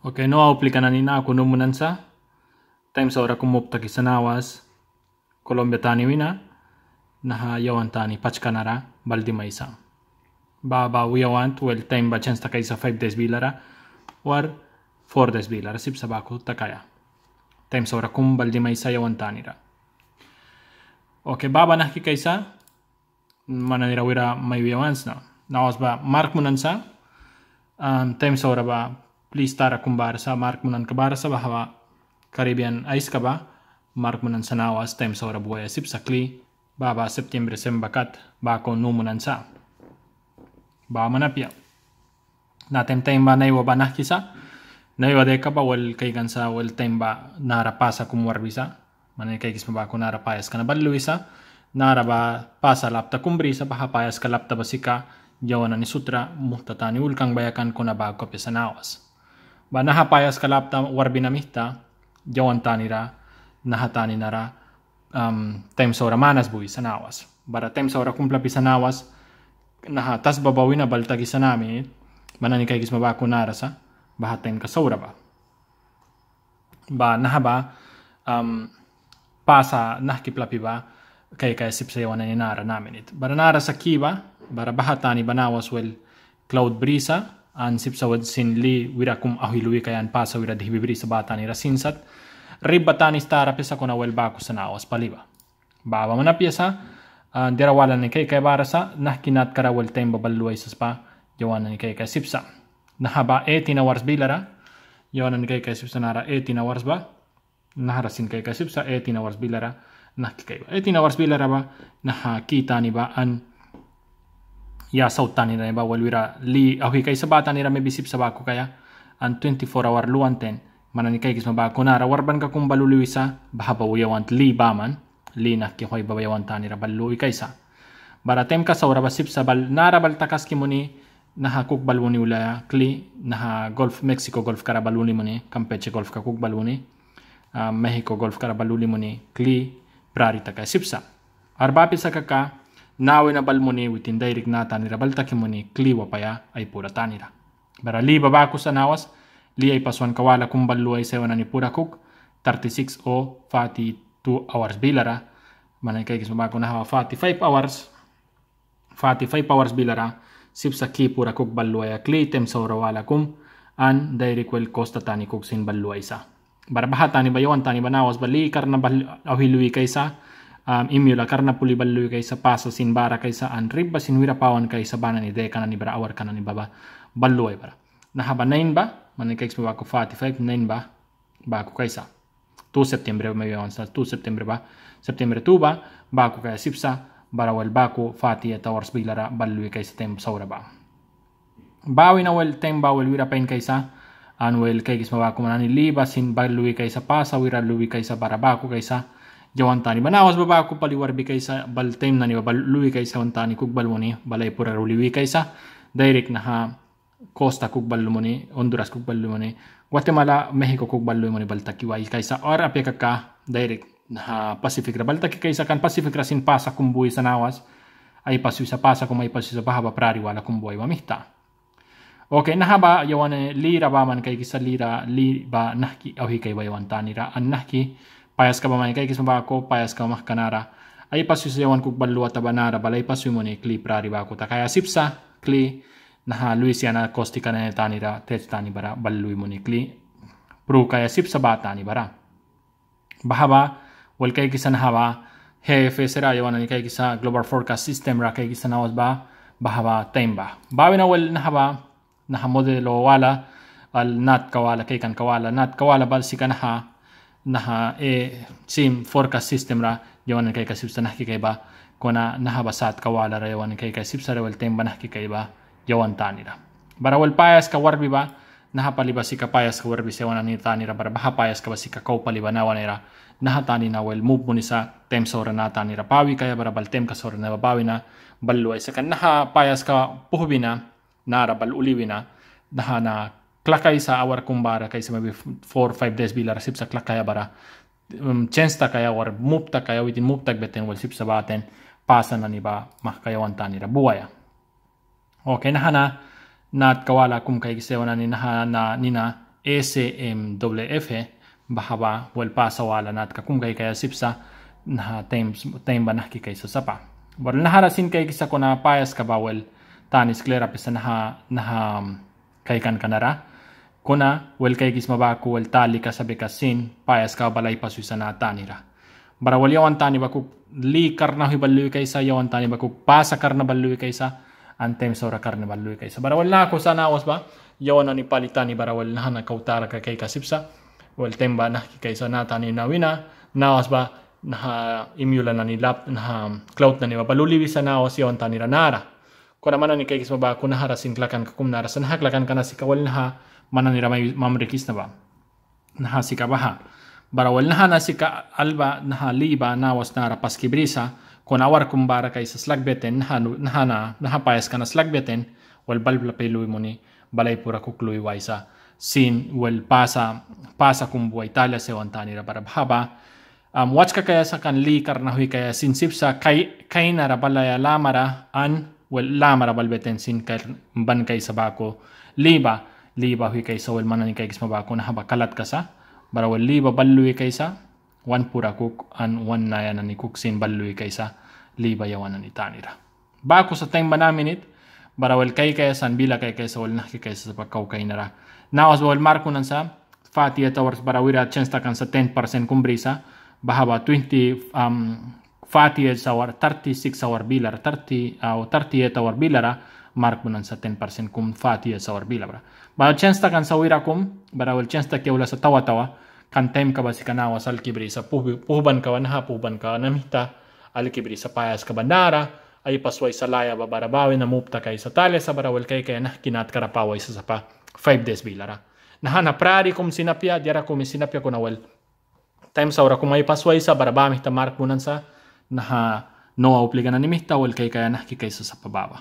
Oke, no aplikan na ako numunan sa time sa ora kumupta ki sanawas Colombia tani wina naha yawan tani pachkanara baldi maisa. Ba wiyawant well time ba chance takay sa 5 days bilara or 4 days bilara sip sabaku takaya. Time sa ora kum baldi maisa yawan tani ra. Oke, baba nah ki kaisa mana nira wira may wiyawans na. Nawas ba mark munan sa time sa ora ba please tara kumbarsa mark munan kabarsa bahwa Caribbean ice ka ba mark munan sa nawas time sa ora buaya sip sakli baba September sembakat ba ko numunan sa ba manapya na time ba naiwa ba nakisa naiwa de ka ba wal kay gansa wal time ba nara pasa kumwar bisa manay kay kisma ba ko nara payas kana balluisa nara ba pasa lapta kumbrisa ba payas ka lapta basika jawana ni sutra muhtatani ulkang bayakan ko na ba ko pesa nawas ba nahapayas ka lapta warbi na mihta jawan tanira nahatani nara time sa ora manas bui sa nawas bara time sa ora kumpla pi sa nawas naha tas babawi na baltagi sa namin manani kay kisma ba ko nara sa baha time ka sa ora ba naha ba pasa nahkiplapi ba kay sip sa yawan na nara namin it bara nara sa kiba bara bahatani banawas well cloud brisa an sip sawad sinli wira kum ahilui kayan pasa wira dihibibri sa bata ni rasinsat ribatani stara pesa kona wel baku sa nawas paliba baba mana piasa dera wala ni kay barasa nahkinat kara wel time baballuay sa spa jawana ni kay sipsa nahaba 18 hours bilara jawana ni kay sipsa nara 18 hours ba naharasin kay sipsa 18 hours bilara nahkikay 18 hours bilara ba nahakita ni ba an ya sautan nila ba walwira li ahi kay sa bata nila may bisip sa bako kaya an 24 hour luanten manani kay kisma bako nara warban ka kung baluliwisa bahaba uyawant li baman li na ki hoy babayawan tanira balluwi kaysa bara tem ka sa ora basip sa bal nara bal takas ki muni naha kuk baluni ula kli naha golf Mexico golf kara baluni muni Campeche golf ka kuk baluni Mexico golf kara baluni muni kli prarita ka sipsa arbapi sa kaka nawe na balmuni witin direct nata nira baltakimuni kliwa paya ay pura tanira. Bara li babako sa nawas, li ay paswan kawala kung balu ay sewa na ni pura kuk, 36 o 42 hours bilara. Manay kay kismabako na hawa 45 hours, 45 hours bilara, sip sa ki pura kuk balu ay kli tem sa orawala kum, an direct well costa tani kuk sin balu ay sa. Bara bahatani ba yawan tani ba nawas bali karna ahilui kaysa, imula karena puli ballu kay sa paso sin bara kay sa anrib ba sinwira pawan kay sa bana ni deka na ni bara awar kana ni baba ballu ay bara nahaba 9 ba man kay sa ko 45 9 ba ba ko kay sa 2 September may yawan sa 2 September ba September 2 ba ko kay sipsa bara wal ba ko 40 hours bilara ballu kay sa tem saura ba bawi na wal tem ba wal wira pain kay sa anwel kay gisma ko manani liba sin ballu kay sa pasa wira luwi kay sa bara ba ko kay sa jawan tani banawas baba ko paliwarbi kay sa bal time na ni baluwi kay sa wantani kug balmoni balay pura ruliwi kay sa direct na ha Costa kug balmoni Honduras kug balmoni Guatemala Mexico kug balmoni baltaki wai kay sa or apya ka direct na ha Pacific ra baltaki kay sa kan Pacific ra sin pasa kumbuhi sa nawas ay pasu sa pasa kung may pasu sa bahaba prari wala kumbuhi mamihta. Okay, nahaba yawan lira ba man kay kisa lira li ba nahki ahi kay wayawan tani ra an nahki payas ka ba man kay kisma ko payas ka mah kanara ay pasu sa yawan kuk balluwa tabanara balay pasu mo ni kli prari ba ko ta kaya sipsa kli naha Louisiana Costi ka na tanira tet tani bara balluwi mo ni kli pro kaya sipsa bata ni bara bahaba wal kay kisa nahawa hefe sera yawan ni kay kisa global forecast system ra kay kisa nawas ba bahaba time ba bawi na wal nahaba naha modelo wala al nat kawala kay kan kawala nat kawala bal si kanaha naha sim forecast system ra yawan kay kasipsa nahki kay ba kona nahabasat kawala ra yawan kay kasipsa ra wal temba nahki kay ba yawan tanira bara wal payas ka warbi ba nahapali ba si ka payas ka warbi sa yawan ni tanira bara baha payas ka ba si ka kaupali ba nawan ira nahatani na wal move mo ni sa tem sora na tanira pawi kaya bara bal tem ka sora na babawi na ballu ay sa kan naha payas ka puhubi na nara bal uliwi na naha na klakay sa awar kumbara kay sa maybe 4-5 days bilar sip sa klakaya bara chance ta kaya war move ta kaya within move tag beten wal sip sa baten pasa na ni ba mahkayawan ta ni buwaya okay nahana nat kawala kum kay gisewa na ni nahana nina SMWF bahwa wal pasa wala nat ka kum kaya sipsa na time ba nahki kay sa sapa wal naharasin kay kisa ko na payas ka bawal tanis clear up sa naha kay kan kanara kuna wal kay kis mabako wal tali ka sabi kasin payas ka balay pasu sa natanira bara wal yawan tani ba ku li karna hiballu kay sa yawan tani ba ku pasa karna ballu kay sa antem sora karna ballu kay sa bara wal na ko sana was ba yawan ni palitani bara wal na kautara ka kay kasipsa wal temba na kay sa natani na wina nawas ba na imula na ni lap na cloud na ni baluli sa nawas yawan tani ranara ko naman ni kay kisma ba kun harasin klakan ka kum narasan haklakan kana si kawal na mananira may mamrikis na ba na si kabaha barawal na si ka alba na liba nawas na rapas kibrisa kun awar kumbara kay sa slagbeten na payas ka na slagbeten wal balbla peluy mo ni balay pura kukluy waisa sin wal pasa kumbu Italia se wantani ra para bahaba watch ka kaya sa kan li karna hui kaya sin sipsa kay na ra balaya lamara an wal lamara balbeten sin kay ban kay sabako liba hui kay sa wal manani kay gisma bako na haba kalat kasa bara wal liba balluy kay sa wan pura kuk an wan na yan ni kuk sin balluy kay sa liba yawanan itanira bako sa time ba namin it barawal kay san bila kay sa wal naki kay sa pagkaw kay nara nawas wal marko nan sa 48 hours barawira chance ta kan sa 10% kumbrisa bahaba 48 hour 36 hour bilar 38 hour bilara marko nan sa 10% kum 48 hour bilara ba chance ta kan sa wira kum barawal chance ta kewla sa tawa kan time ka ba si kanawa sa alkibrisa puhuban ka namita alkibrisa payas ka bandara ay pasway sa laya babarabawi na mupta kay sa tali sa barawal kay na kinat karapaway sa sapa 5 days bilara nahana prari kum sinapya diara kum sinapya ko nawal time sa ora kum ay pasway sa barabami ta mark munan sa naha no obligan na nimita wal kay na kikay sa pababa